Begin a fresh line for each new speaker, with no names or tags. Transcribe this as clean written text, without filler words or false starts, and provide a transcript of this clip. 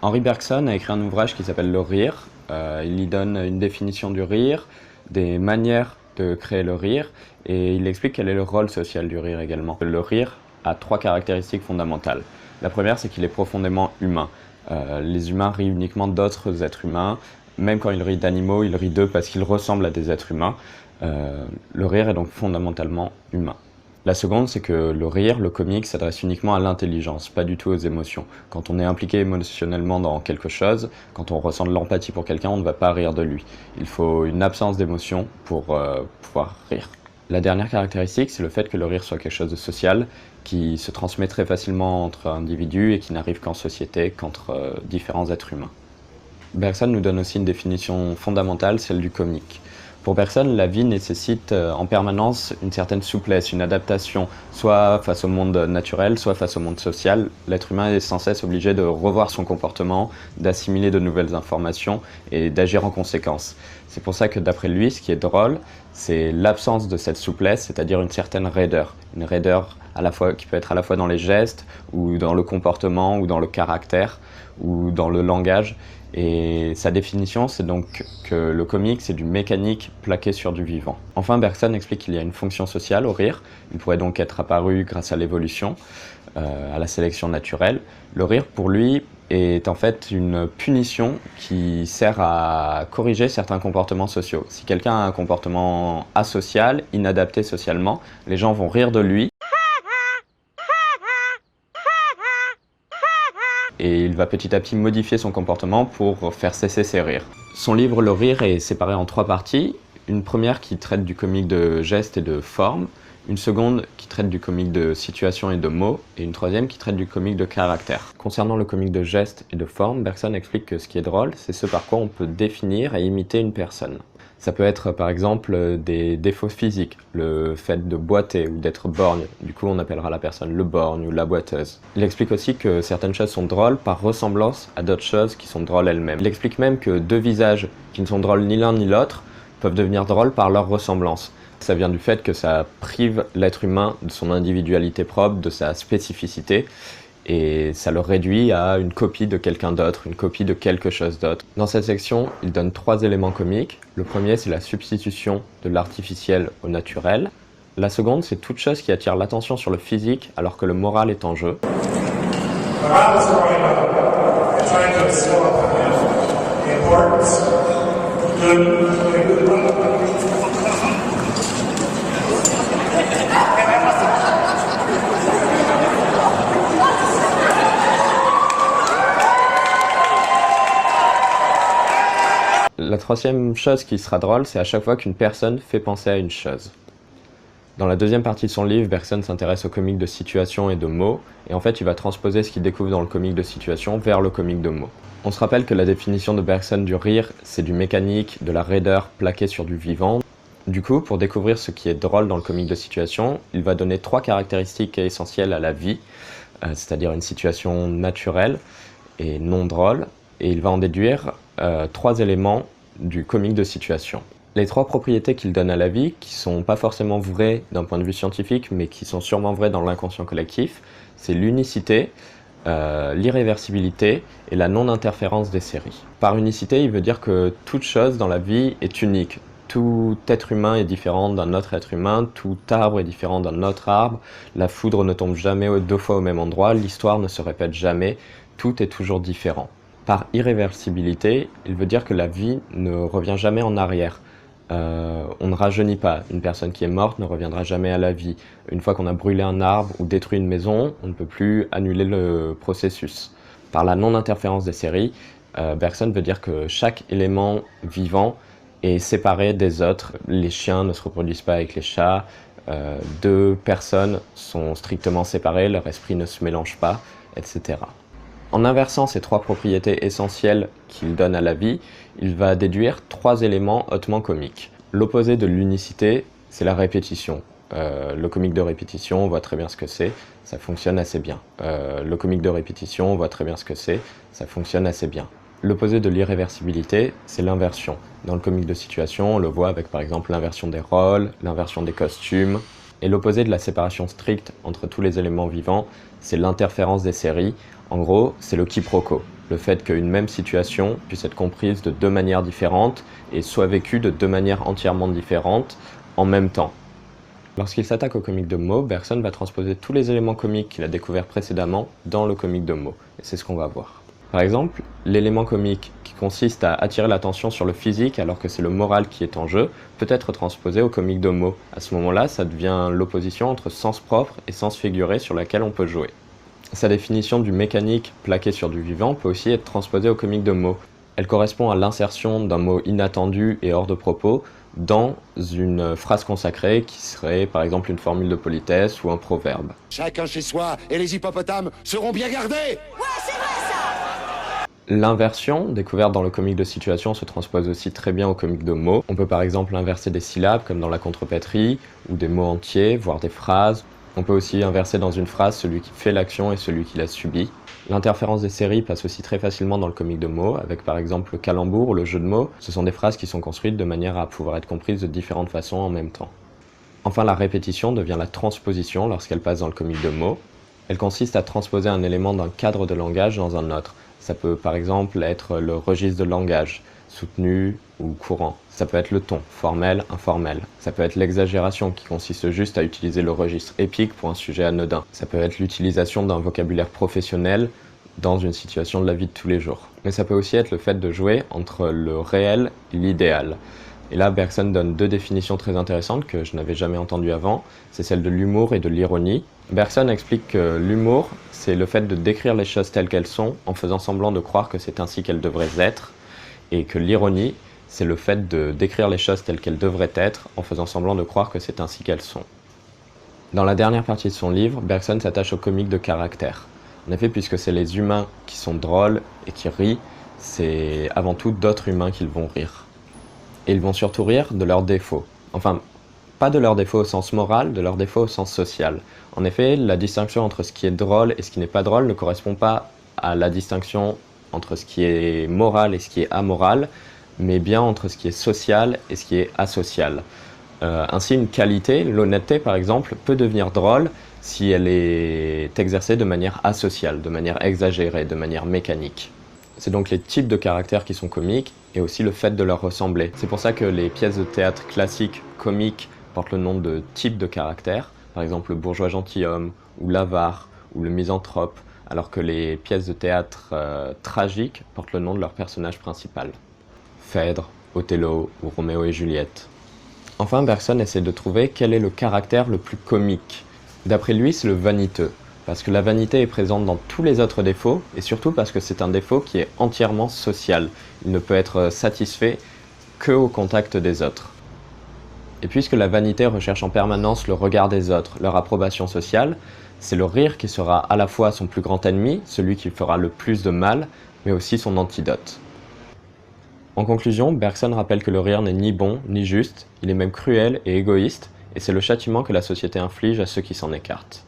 Henri Bergson a écrit un ouvrage qui s'appelle Le Rire. Il y donne une définition du rire, des manières de créer le rire, et il explique quel est le rôle social du rire également. Le rire a trois caractéristiques fondamentales. La première, c'est qu'il est profondément humain. Les humains rient uniquement d'autres êtres humains. Même quand ils rient d'animaux, ils rient d'eux parce qu'ils ressemblent à des êtres humains. Le rire est donc fondamentalement humain. La seconde, c'est que le rire, le comique, s'adresse uniquement à l'intelligence, pas du tout aux émotions. Quand on est impliqué émotionnellement dans quelque chose, quand on ressent de l'empathie pour quelqu'un, on ne va pas rire de lui. Il faut une absence d'émotion pour pouvoir rire. La dernière caractéristique, c'est le fait que le rire soit quelque chose de social, qui se transmet très facilement entre individus et qui n'arrive qu'en société, qu'entre différents êtres humains. Bergson nous donne aussi une définition fondamentale, celle du comique. Pour Bergson, la vie nécessite en permanence une certaine souplesse, une adaptation, soit face au monde naturel, soit face au monde social. L'être humain est sans cesse obligé de revoir son comportement, d'assimiler de nouvelles informations et d'agir en conséquence. C'est pour ça que d'après lui, ce qui est drôle, c'est l'absence de cette souplesse, c'est-à-dire une certaine raideur. Une raideur qui peut être à la fois dans les gestes, ou dans le comportement, ou dans le caractère, ou dans le langage. Et sa définition, c'est donc que le comique, c'est du mécanique plaqué sur du vivant. Enfin, Bergson explique qu'il y a une fonction sociale au rire. Il pourrait donc être apparu grâce à l'évolution, à la sélection naturelle. Le rire, pour lui, est en fait une punition qui sert à corriger certains comportements sociaux. Si quelqu'un a un comportement asocial, inadapté socialement, les gens vont rire de lui. Et il va petit à petit modifier son comportement pour faire cesser ses rires. Son livre Le Rire est séparé en trois parties. Une première qui traite du comique de gestes et de formes, une seconde qui traite du comique de situation et de mots, et une troisième qui traite du comique de caractère. Concernant le comique de gestes et de formes, Bergson explique que ce qui est drôle, c'est ce par quoi on peut définir et imiter une personne. Ça peut être par exemple des défauts physiques, le fait de boiter ou d'être borgne, du coup on appellera la personne le borgne ou la boiteuse. Il explique aussi que certaines choses sont drôles par ressemblance à d'autres choses qui sont drôles elles-mêmes. Il explique même que deux visages qui ne sont drôles ni l'un ni l'autre peuvent devenir drôles par leur ressemblance. Ça vient du fait que ça prive l'être humain de son individualité propre, de sa spécificité, et ça le réduit à une copie de quelqu'un d'autre, une copie de quelque chose d'autre. Dans cette section, il donne trois éléments comiques. Le premier, c'est la substitution de l'artificiel au naturel. La seconde, c'est toute chose qui attire l'attention sur le physique alors que le moral est en jeu. La troisième chose qui sera drôle, c'est à chaque fois qu'une personne fait penser à une chose. Dans la deuxième partie de son livre, Bergson s'intéresse au comique de situation et de mots, et en fait il va transposer ce qu'il découvre dans le comique de situation vers le comique de mots. On se rappelle que la définition de Bergson du rire, c'est du mécanique, de la raideur plaquée sur du vivant. Du coup, pour découvrir ce qui est drôle dans le comique de situation, il va donner trois caractéristiques essentielles à la vie, c'est-à-dire une situation naturelle et non drôle, et il va en déduire trois éléments du comique de situation. Les trois propriétés qu'il donne à la vie, qui sont pas forcément vraies d'un point de vue scientifique, mais qui sont sûrement vraies dans l'inconscient collectif, c'est l'unicité, l'irréversibilité et la non-interférence des séries. Par unicité, il veut dire que toute chose dans la vie est unique. Tout être humain est différent d'un autre être humain, tout arbre est différent d'un autre arbre, la foudre ne tombe jamais deux fois au même endroit, l'histoire ne se répète jamais, tout est toujours différent. Par irréversibilité, il veut dire que la vie ne revient jamais en arrière. On ne rajeunit pas. Une personne qui est morte ne reviendra jamais à la vie. Une fois qu'on a brûlé un arbre ou détruit une maison, on ne peut plus annuler le processus. Par la non-interférence des séries, Bergson veut dire que chaque élément vivant est séparé des autres. Les chiens ne se reproduisent pas avec les chats. Deux personnes sont strictement séparées, leur esprit ne se mélange pas, etc. En inversant ces trois propriétés essentielles qu'il donne à la vie, il va déduire trois éléments hautement comiques. L'opposé de l'unicité, c'est la répétition. Le comique de répétition, on voit très bien ce que c'est, ça fonctionne assez bien. Le comique de répétition, on voit très bien ce que c'est, ça fonctionne assez bien. L'opposé de l'irréversibilité, c'est l'inversion. Dans le comique de situation, on le voit avec par exemple l'inversion des rôles, l'inversion des costumes. Et l'opposé de la séparation stricte entre tous les éléments vivants, c'est l'interférence des séries. En gros, c'est le quiproquo. le fait qu'une même situation puisse être comprise de deux manières différentes et soit vécue de deux manières entièrement différentes en même temps. Lorsqu'il s'attaque au comique de mots, Bergson va transposer tous les éléments comiques qu'il a découverts précédemment dans le comique de mots, et c'est ce qu'on va voir. Par exemple, l'élément comique qui consiste à attirer l'attention sur le physique alors que c'est le moral qui est en jeu, peut être transposé au comique de mots. À ce moment-là, ça devient l'opposition entre sens propre et sens figuré sur laquelle on peut jouer. Sa définition du mécanique plaqué sur du vivant peut aussi être transposée au comique de mots. Elle correspond à l'insertion d'un mot inattendu et hors de propos dans une phrase consacrée qui serait par exemple une formule de politesse ou un proverbe.
Chacun chez soi et les hippopotames seront bien gardés.
Ouais, c'est vrai ça!
L'inversion, découverte dans le comique de situation, se transpose aussi très bien au comique de mots. On peut par exemple inverser des syllabes comme dans la contrepétrie, ou des mots entiers, voire des phrases. On peut aussi inverser dans une phrase celui qui fait l'action et celui qui la subit. L'interférence des séries passe aussi très facilement dans le comique de mots, avec par exemple le calembour ou le jeu de mots. Ce sont des phrases qui sont construites de manière à pouvoir être comprises de différentes façons en même temps. Enfin, la répétition devient la transposition lorsqu'elle passe dans le comique de mots. Elle consiste à transposer un élément d'un cadre de langage dans un autre. Ça peut par exemple être le registre de langage, soutenu ou courant. Ça peut être le ton, formel, informel. Ça peut être l'exagération qui consiste juste à utiliser le registre épique pour un sujet anodin. Ça peut être l'utilisation d'un vocabulaire professionnel dans une situation de la vie de tous les jours. Mais ça peut aussi être le fait de jouer entre le réel et l'idéal. Et là, Bergson donne deux définitions très intéressantes que je n'avais jamais entendues avant. C'est celle de l'humour et de l'ironie. Bergson explique que l'humour, c'est le fait de décrire les choses telles qu'elles sont en faisant semblant de croire que c'est ainsi qu'elles devraient être. Et que l'ironie, c'est le fait de décrire les choses telles qu'elles devraient être en faisant semblant de croire que c'est ainsi qu'elles sont. Dans la dernière partie de son livre, Bergson s'attache au comique de caractère. En effet, puisque c'est les humains qui sont drôles et qui rient, c'est avant tout d'autres humains qui vont rire. Et ils vont surtout rire de leurs défauts. Enfin, pas de leurs défauts au sens moral, de leurs défauts au sens social. En effet, la distinction entre ce qui est drôle et ce qui n'est pas drôle ne correspond pas à la distinction entre ce qui est moral et ce qui est amoral, mais bien entre ce qui est social et ce qui est asocial. Ainsi, une qualité, l'honnêteté par exemple, peut devenir drôle si elle est exercée de manière asociale, de manière exagérée, de manière mécanique. C'est donc les types de caractères qui sont comiques et aussi le fait de leur ressembler. C'est pour ça que les pièces de théâtre classiques comiques portent le nom de type de caractère, par exemple le bourgeois gentilhomme, ou l'avare, ou le misanthrope, alors que les pièces de théâtre tragiques portent le nom de leur personnage principal. Phèdre, Othello ou Roméo et Juliette. Enfin, Bergson essaie de trouver quel est le caractère le plus comique. D'après lui, c'est le vaniteux, parce que la vanité est présente dans tous les autres défauts, et surtout parce que c'est un défaut qui est entièrement social. Il ne peut être satisfait qu'au contact des autres. Et puisque la vanité recherche en permanence le regard des autres, leur approbation sociale, c'est le rire qui sera à la fois son plus grand ennemi, celui qui fera le plus de mal, mais aussi son antidote. En conclusion, Bergson rappelle que le rire n'est ni bon ni juste, il est même cruel et égoïste, et c'est le châtiment que la société inflige à ceux qui s'en écartent.